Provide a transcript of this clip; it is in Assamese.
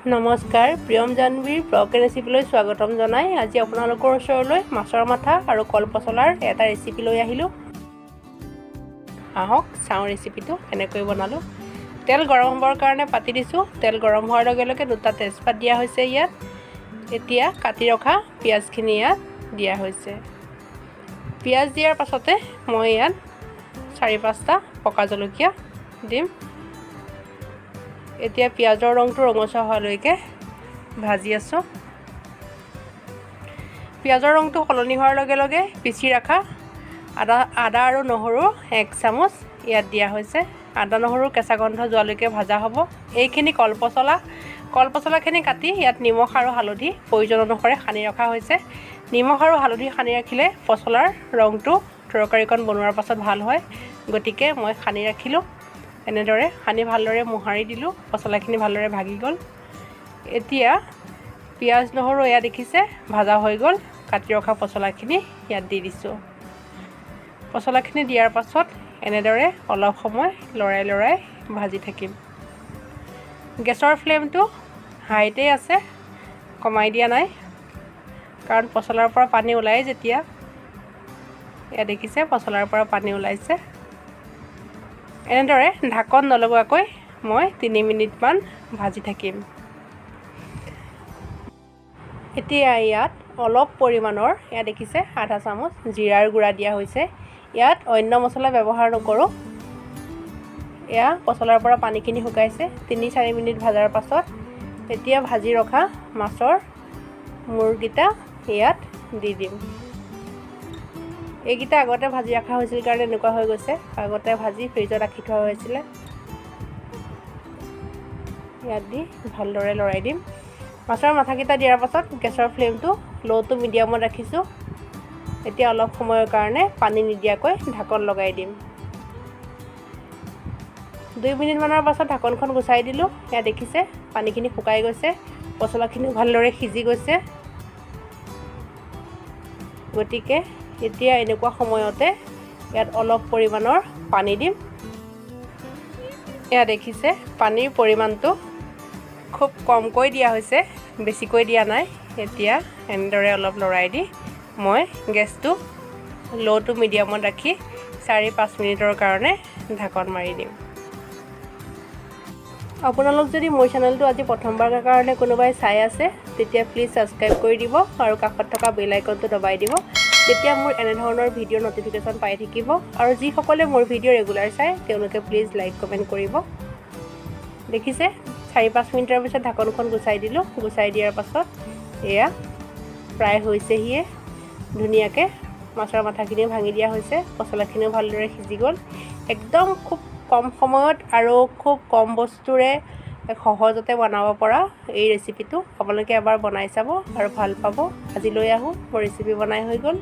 নমস্কাৰ, প্ৰিয়ম জানবীৰ ব্লগ ৰেচিপিলৈ স্বাগতম জনাই আজি আপোনালোকৰ ওচৰলৈ মাছৰ মাথা আৰু কল পচলাৰ এটা ৰেচিপি লৈ আহিলোঁ। আহক চাওঁ ৰেচিপিটো কেনেকৈ বনালোঁ। তেল গৰম হ'বৰ কাৰণে পাতি দিছোঁ। তেল গৰম হোৱাৰ লগে লগে দুটা তেজপাত দিয়া হৈছে ইয়াত। এতিয়া কাটি ৰখা পিঁয়াজখিনি ইয়াত দিয়া হৈছে। পিঁয়াজ দিয়াৰ পাছতে মই ইয়াত 4-5টা পকা জলকীয়া দিম। এতিয়া পিঁয়াজৰ ৰংটো ৰঙচুৱা হোৱালৈকে ভাজি আছোঁ। পিঁয়াজৰ ৰংটো সলনি হোৱাৰ লগে লগে পিচি ৰখা আদা আৰু নহৰু 1 চামুচ ইয়াত দিয়া হৈছে। আদা নহৰু কেঁচা গন্ধ যোৱালৈকে ভাজা হ'ব। এইখিনি কল পচলাখিনি কাটি ইয়াত নিমখ আৰু হালধি প্ৰয়োজন অনুসাৰে সানি ৰখা হৈছে। নিমখ আৰু হালধি সানি ৰাখিলে পচলাৰ ৰংটো তৰকাৰীকণ বনোৱাৰ পাছত ভাল হয়, গতিকে মই সানি ৰাখিলোঁ। এনেদৰে সানি ভালদৰে মোহাৰি দিলোঁ। পচলাখিনি ভালদৰে ভাগি গ'ল। এতিয়া পিঁয়াজ নহৰু এয়া দেখিছে ভাজা হৈ গ'ল। কাটি ৰখা পচলাখিনি ইয়াত দি দিছোঁ। পচলাখিনি দিয়াৰ পাছত এনেদৰে অলপ সময় লৰাই ভাজি থাকিম। গেছৰ ফ্লেমটো হাইতে আছে, কমাই দিয়া নাই, কাৰণ পচলাৰ পৰা পানী ওলাই যেতিয়া। এয়া দেখিছে পচলাৰ পৰা পানী ওলাইছে। এনেদৰে ঢাকন নলগোৱাকৈ মই 3 মিনিটমান ভাজি থাকিম। এতিয়া ইয়াত অলপ পৰিমাণৰ এয়া দেখিছে আধা চামুচ জিৰাৰ গুড়া দিয়া হৈছে। ইয়াত অন্য মছলা ব্যৱহাৰ নকৰোঁ। এয়া পচলাৰ পৰা পানীখিনি শুকাইছে। 3-4 মিনিট ভজাৰ পাছত এতিয়া ভাজি ৰখা মাছৰ মূৰকেইটা ইয়াত দি দিম। এইকেইটা আগতে ভাজি ৰখা হৈছিল কাৰণে এনেকুৱা হৈ গৈছে। আগতে ভাজি ফ্ৰিজত ৰাখি থোৱা হৈছিলে। ইয়াত দি ভালদৰে লৰাই দিম। মাছৰ মাথাকেইটা দিয়াৰ পাছত গেছৰ ফ্লেমটো ল' টু মিডিয়ামত ৰাখিছোঁ। এতিয়া অলপ সময়ৰ কাৰণে পানী নিদিয়াকৈ ঢাকন লগাই দিম। 2 মিনিটমানৰ পাছত ঢাকনখন গুচাই দিলোঁ। এয়া দেখিছে পানীখিনি শুকাই গৈছে। পচলাখিনিও ভালদৰে সিজি গৈছে। গতিকে এতিয়া এনেকুৱা সময়তে ইয়াত অলপ পৰিমাণৰ পানী দিম। এয়া দেখিছে পানীৰ পৰিমাণটো খুব কমকৈ দিয়া হৈছে, বেছিকৈ দিয়া নাই। এতিয়া এনেদৰে অলপ লৰাই দি মই গেছটো ল' টু মিডিয়ামত ৰাখি 4-5 মিনিটৰ কাৰণে ঢাকন মাৰি দিম। আপোনালোক যদি মোৰ চেনেলটো আজি প্ৰথমবাৰৰ কাৰণে কোনোবাই চাই আছে, তেতিয়া প্লিজ ছাবস্ক্ৰাইব কৰি দিব আৰু কাষত থকা বেল আইকনটো দবাই দিব। তেতিয়া মোৰ এনেধৰণৰ ভিডিঅ'ৰ নটিফিকেশ্যন পাই থাকিব। আৰু যিসকলে মোৰ ভিডিঅ' ৰেগুলাৰ চায় তেওঁলোকে প্লিজ লাইক কমেণ্ট কৰিব। দেখিছে 4-5 মিনিটৰ পিছত ঢাকনখন গুচাই দিলোঁ। গুচাই দিয়াৰ পাছত এয়া প্ৰায় হৈছেহিয়ে। ধুনীয়াকৈ মাছৰ মাথাখিনিও ভাঙি দিয়া হৈছে। পচলাখিনিও ভালদৰে সিজি গ'ল। একদম খুব কম সময়ত আৰু খুব কম বস্তুৰে সহজতে বনাব পৰা এই ৰেচিপিটো আপোনালোকে এবাৰ বনাই চাব আৰু ভাল পাব। আজিলৈ আহোঁ, মোৰ ৰেচিপি বনাই হৈ গ'ল।